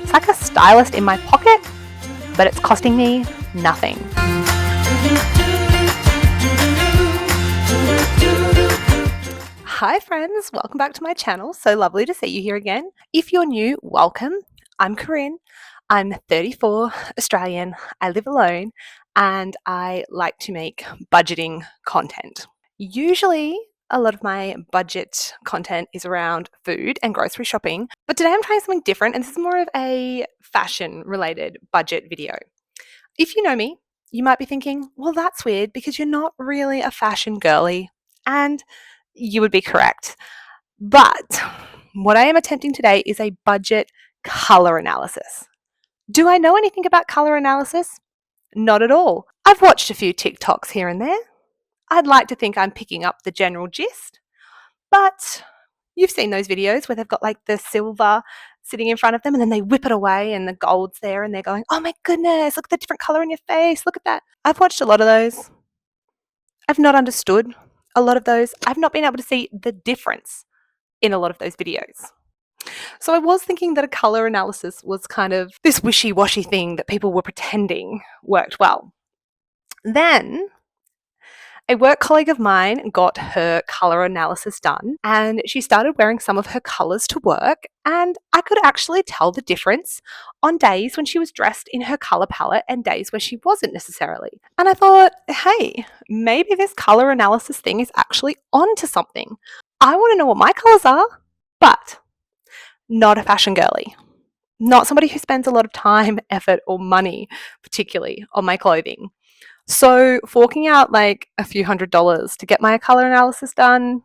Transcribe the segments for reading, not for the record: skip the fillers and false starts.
It's like a stylist in my pocket, but it's costing me nothing. Hi friends, welcome back to my channel. So lovely to see you here again. If you're new, welcome. I'm Corinne. I'm 34, Australian. I live alone and I like to make budgeting content. Usually a lot of my budget content is around food and grocery shopping, but today I'm trying something different and this is more of a fashion related budget video. If you know me, you might be thinking, well, that's weird because you're not really a fashion girly, and you would be correct. But what I am attempting today is a budget color analysis. Do I know anything about color analysis? Not at all. I've watched a few TikToks here and there. I'd like to think I'm picking up the general gist, but you've seen those videos where they've got like the silver sitting in front of them and then they whip it away and the gold's there and they're going, oh my goodness, look at the different color in your face, look at that. I've watched a lot of those. I've not understood a lot of those. I've not been able to see the difference in a lot of those videos. So I was thinking that a color analysis was kind of this wishy-washy thing that people were pretending worked well. Then a work colleague of mine got her color analysis done and she started wearing some of her colors to work, and I could actually tell the difference on days when she was dressed in her color palette and days where she wasn't necessarily. And I thought, hey, maybe this color analysis thing is actually onto something. I want to know what my colors are, but not a fashion girly. Not somebody who spends a lot of time, effort, or money, particularly on my clothing. So forking out like a few $100s to get my color analysis done,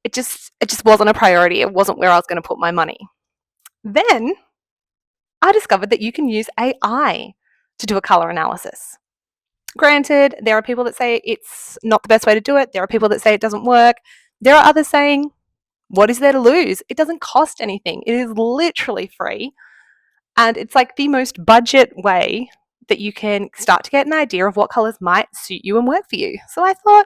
it just wasn't a priority. It wasn't where I was going to put my money. Then I discovered that you can use AI to do a color analysis. Granted, there are people that say it's not the best way to do it. There are people that say it doesn't work. There are others saying, what is there to lose? It doesn't cost anything. It is literally free. And it's like the most budget way that you can start to get an idea of what colors might suit you and work for you. So I thought,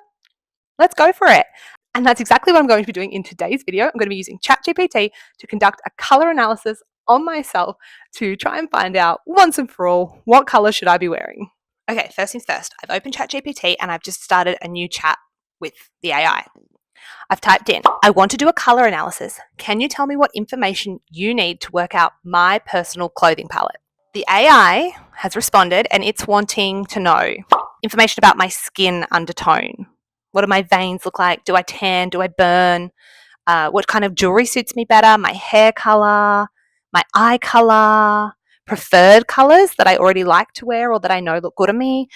let's go for it. And that's exactly what I'm going to be doing in today's video. I'm going to be using ChatGPT to conduct a color analysis on myself to try and find out once and for all, what color should I be wearing? Okay, first things first, I've opened ChatGPT and I've just started a new chat with the AI. I've typed in, I want to do a color analysis. Can you tell me what information you need to work out my personal clothing palette? The AI has responded and it's wanting to know information about my skin undertone. What do my veins look like? Do I tan? Do I burn? What kind of jewelry suits me better? My hair color, my eye color, preferred colors that I already like to wear or that I know look good on me,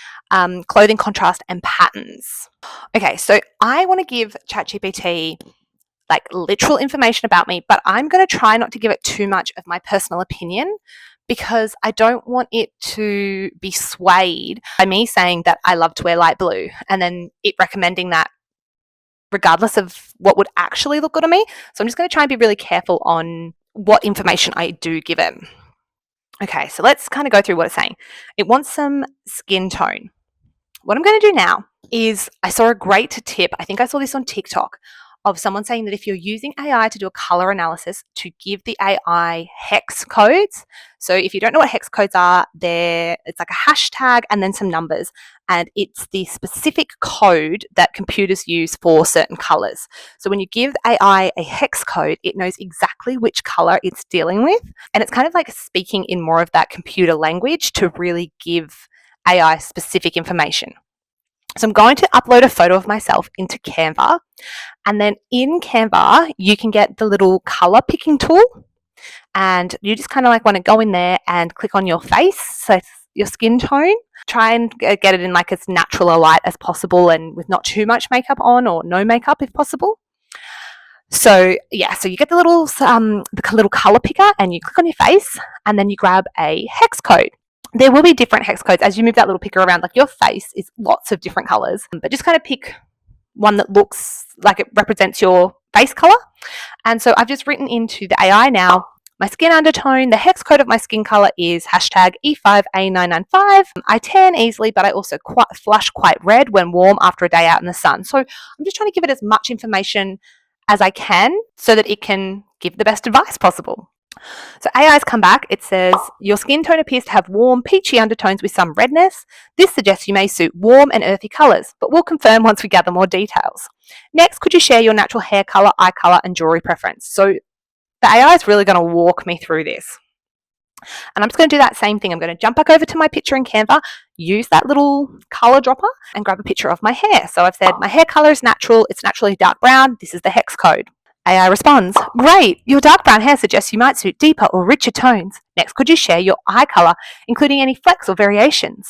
clothing contrast and patterns. Okay, so I want to give ChatGPT like literal information about me, but I'm going to try not to give it too much of my personal opinion because I don't want it to be swayed by me saying that I love to wear light blue and then it recommending that regardless of what would actually look good on me. So I'm just going to try and be really careful on what information I do give it. Okay, so let's kind of go through what it's saying. It wants some skin tone. What I'm going to do now is I saw a great tip. I think I saw this on TikTok of someone saying that if you're using AI to do a color analysis, to give the AI hex codes. So if you don't know what hex codes are, it's like a hashtag and then some numbers. And it's the specific code that computers use for certain colors. So when you give AI a hex code, it knows exactly which color it's dealing with. And it's kind of like speaking in more of that computer language to really give AI specific information. So I'm going to upload a photo of myself into Canva, and then in Canva you can get the little color picking tool, and you just kind of like want to go in there and click on your face, so your skin tone. Try and get it in like as natural a light as possible and with not too much makeup on or no makeup if possible. So yeah, so you get the little color picker and you click on your face and then you grab a hex code. There will be different hex codes as you move that little picker around. Like your face is lots of different colors, but just kind of pick one that looks like it represents your face color. And so I've just written into the AI now, my skin undertone, the hex code of my skin color is hashtag E5A995. I tan easily, but I also flush quite red when warm after a day out in the sun. So I'm just trying to give it as much information as I can so that it can give the best advice possible. So AI's come back. It says, your skin tone appears to have warm, peachy undertones with some redness. This suggests you may suit warm and earthy colours, but we'll confirm once we gather more details. Next, could you share your natural hair colour, eye colour, and jewellery preference? So the AI is really going to walk me through this. And I'm just going to do that same thing. I'm going to jump back over to my picture in Canva, use that little colour dropper, and grab a picture of my hair. So I've said my hair colour is natural. It's naturally dark brown. This is the hex code. AI responds, great, your dark brown hair suggests you might suit deeper or richer tones. Next, could you share your eye colour, including any flecks or variations?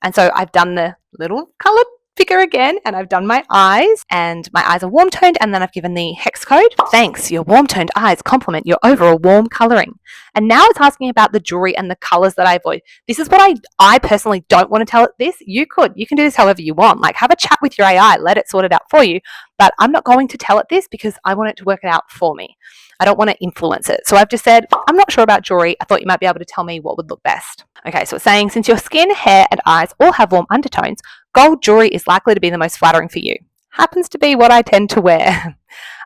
And so I've done the little coloured figure again, and I've done my eyes, and my eyes are warm toned, and then I've given the hex code. Thanks, your warm toned eyes complement your overall warm colouring. And now it's asking about the jewelry and the colours that I avoid. This is what I personally don't want to tell it this. You can do this however you want. Like, have a chat with your AI, let it sort it out for you. But I'm not going to tell it this because I want it to work it out for me. I don't want to influence it. So I've just said, I'm not sure about jewelry. I thought you might be able to tell me what would look best. Okay, so it's saying, since your skin, hair, and eyes all have warm undertones, gold jewelry is likely to be the most flattering for you. Happens to be what I tend to wear.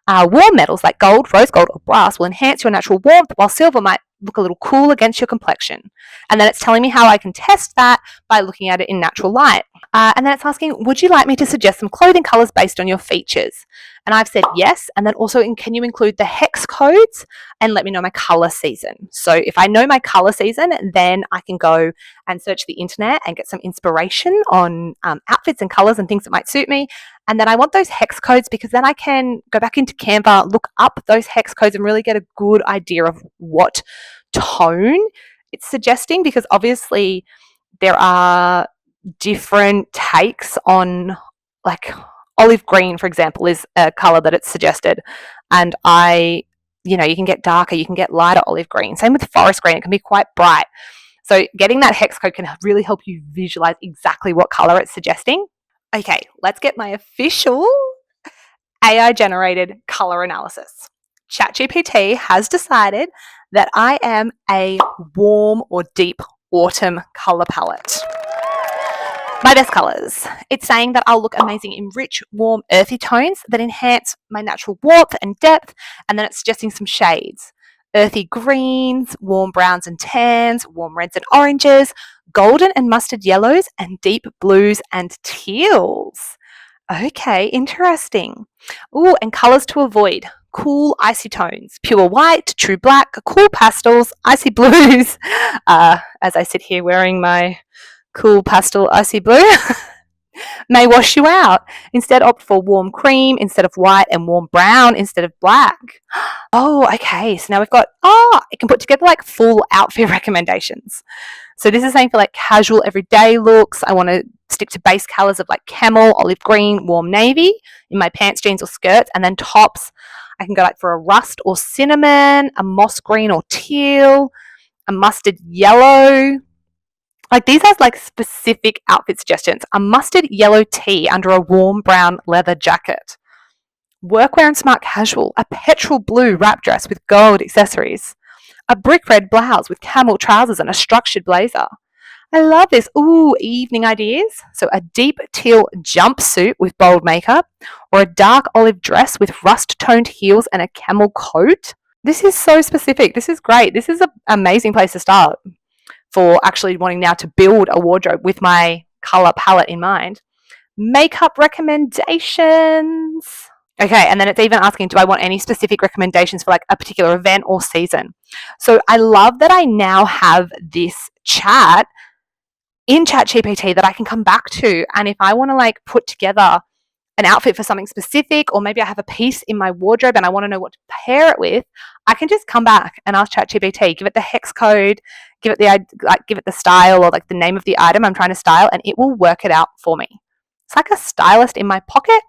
Warm metals like gold, rose gold, or brass will enhance your natural warmth, while silver might look a little cool against your complexion. And then it's telling me how I can test that by looking at it in natural light. And then it's asking, would you like me to suggest some clothing colours based on your features? And I've said yes. And then also, can you include the hex codes and let me know my colour season? So if I know my colour season, then I can go and search the internet and get some inspiration on outfits and colours and things that might suit me. And then I want those hex codes because then I can go back into Canva, look up those hex codes and really get a good idea of what tone it's suggesting, because obviously there are different takes on, like, olive green, for example, is a color that it's suggested. And you can get darker, you can get lighter olive green. Same with forest green, it can be quite bright. So getting that hex code can really help you visualize exactly what color it's suggesting. Okay, let's get my official AI generated color analysis. ChatGPT has decided that I am a warm or deep autumn color palette. My best colours. It's saying that I'll look amazing in rich, warm, earthy tones that enhance my natural warmth and depth, and then it's suggesting some shades. Earthy greens, warm browns and tans, warm reds and oranges, golden and mustard yellows, and deep blues and teals. Okay, interesting. Ooh, and colours to avoid. Cool icy tones, pure white, true black, cool pastels, icy blues. As I sit here wearing my cool pastel icy blue, may wash you out. Instead, opt for warm cream instead of white and warm brown instead of black. Oh, okay. So now we've got, it can put together like full outfit recommendations. So this is saying for like casual everyday looks, I want to stick to base colors of like camel, olive green, warm navy in my pants, jeans, or skirts. And then tops, I can go like for a rust or cinnamon, a moss green or teal, a mustard yellow. Like, these are like specific outfit suggestions. A mustard yellow tee under a warm brown leather jacket. Workwear and smart casual. A petrol blue wrap dress with gold accessories. A brick red blouse with camel trousers and a structured blazer. I love this. Ooh, evening ideas. So a deep teal jumpsuit with bold makeup, or a dark olive dress with rust-toned heels and a camel coat. This is so specific. This is great. This is an amazing place to start for actually wanting now to build a wardrobe with my color palette in mind. Makeup recommendations. Okay, and then it's even asking, do I want any specific recommendations for like a particular event or season? So I love that I now have this chat in ChatGPT that I can come back to. And if I want to like put together an outfit for something specific, or maybe I have a piece in my wardrobe and I want to know what to pair it with, I can just come back and ask ChatGPT, give it the hex code, give it the style or like the name of the item I'm trying to style, and it will work it out for me. It's like a stylist in my pocket,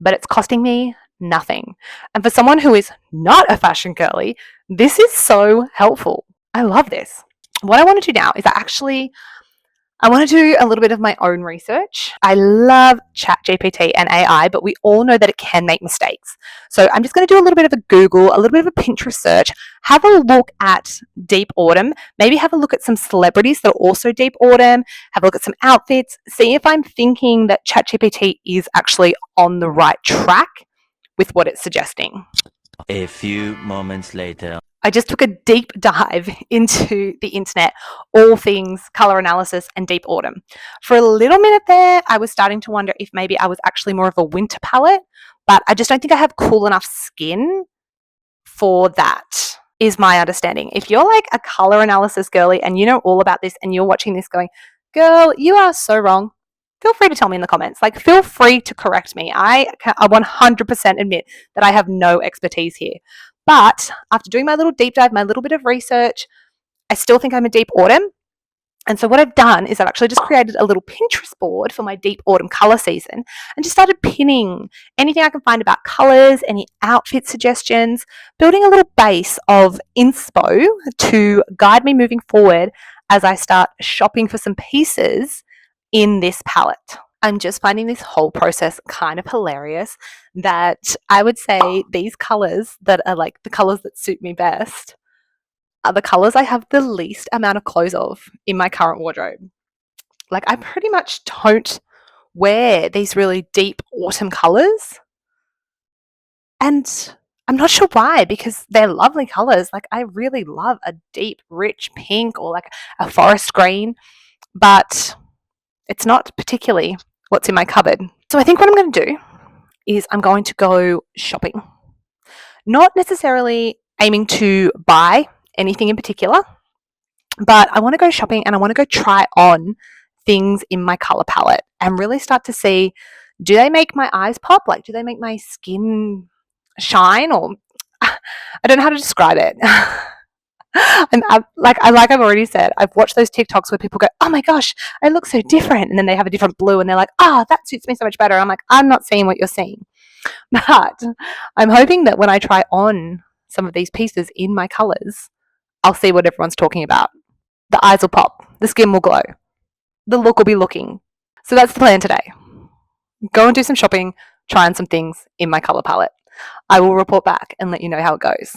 but it's costing me nothing. And for someone who is not a fashion girly, this is so helpful. I love this. What I want to do now is I want to do a little bit of my own research. I love ChatGPT and AI, but we all know that it can make mistakes. So I'm just going to do a little bit of a Google, a little bit of a Pinterest search, have a look at deep autumn, maybe have a look at some celebrities that are also deep autumn, have a look at some outfits, see if I'm thinking that ChatGPT is actually on the right track with what it's suggesting. A few moments later. I just took a deep dive into the internet, all things color analysis and deep autumn. For a little minute there, I was starting to wonder if maybe I was actually more of a winter palette, but I just don't think I have cool enough skin for that, is my understanding. If you're like a color analysis girly and you know all about this and you're watching this going, girl, you are so wrong, feel free to tell me in the comments. Like, feel free to correct me. I 100% admit that I have no expertise here. But after doing my little deep dive, my little bit of research, I still think I'm a deep autumn. And so what I've done is I've actually just created a little Pinterest board for my deep autumn color season and just started pinning anything I can find about colors, any outfit suggestions, building a little base of inspo to guide me moving forward as I start shopping for some pieces in this palette. I'm just finding this whole process kind of hilarious, that I would say these colors that are like the colors that suit me best are the colors I have the least amount of clothes of in my current wardrobe. Like, I pretty much don't wear these really deep autumn colors. And I'm not sure why, because they're lovely colors. Like, I really love a deep, rich pink or like a forest green, but it's not particularly what's in my cupboard. So I think what I'm going to do is I'm going to go shopping. Not necessarily aiming to buy anything in particular, but I want to go shopping and I want to go try on things in my color palette and really start to see, do they make my eyes pop? Like, do they make my skin shine? Or I don't know how to describe it. Like I've already said, I've watched those TikToks where people go, oh my gosh, I look so different. And then they have a different blue and they're like, that suits me so much better. I'm like, I'm not seeing what you're seeing. But I'm hoping that when I try on some of these pieces in my colors, I'll see what everyone's talking about. The eyes will pop, the skin will glow, the look will be looking. So that's the plan today. Go and do some shopping, try on some things in my color palette. I will report back and let you know how it goes.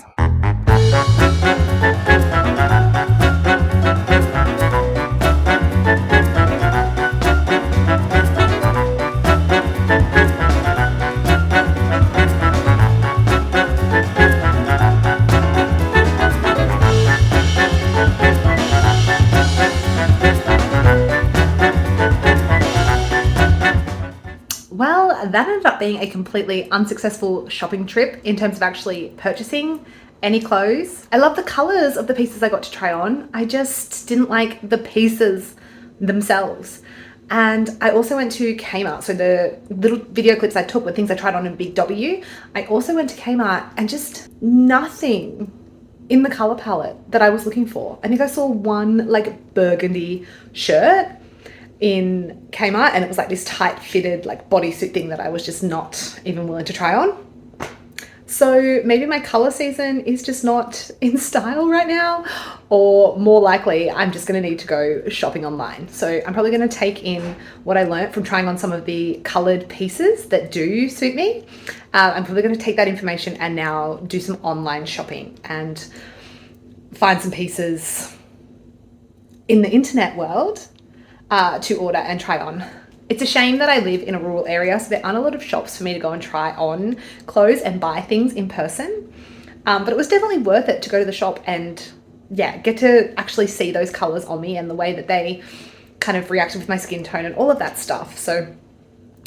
Well, that ended up being a completely unsuccessful shopping trip in terms of actually purchasing any clothes. I love the colors of the pieces I got to try on. I just didn't like the pieces themselves. And I also went to Kmart. So the little video clips I took were things I tried on in Big W. I also went to Kmart and just nothing in the color palette that I was looking for. I think I saw one like burgundy shirt in Kmart and it was like this tight fitted like bodysuit thing that I was just not even willing to try on. So maybe my color season is just not in style right now, or more likely I'm just going to need to go shopping online. So I'm probably going to take in what I learned from trying on some of the colored pieces that do suit me. I'm probably going to take that information and now do some online shopping and find some pieces in the internet world to order and try on. It's a shame that I live in a rural area, so there aren't a lot of shops for me to go and try on clothes and buy things in person. But it was definitely worth it to go to the shop and get to actually see those colors on me and the way that they kind of reacted with my skin tone and all of that stuff. So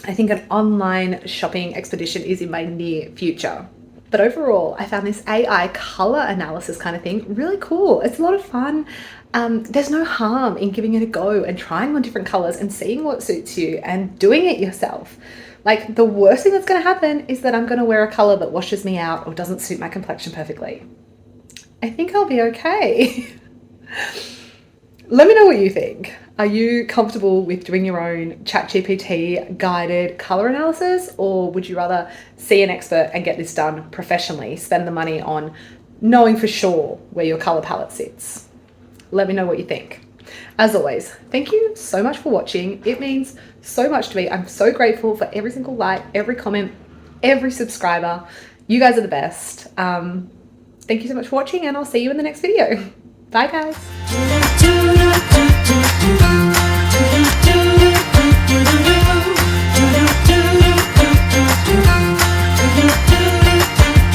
I think an online shopping expedition is in my near future. But overall, I found this AI color analysis kind of thing really cool. It's a lot of fun. There's no harm in giving it a go and trying on different colors and seeing what suits you and doing it yourself. Like, the worst thing that's going to happen is that I'm going to wear a color that washes me out or doesn't suit my complexion perfectly. I think I'll be okay. Let me know what you think. Are you comfortable with doing your own ChatGPT guided color analysis, or would you rather see an expert and get this done professionally, spend the money on knowing for sure where your color palette sits? Let me know what you think. As always, thank you so much for watching. It means so much to me. I'm so grateful for every single like, every comment, every subscriber. You guys are the best. Thank you so much for watching, and I'll see you in the next video. Bye, guys.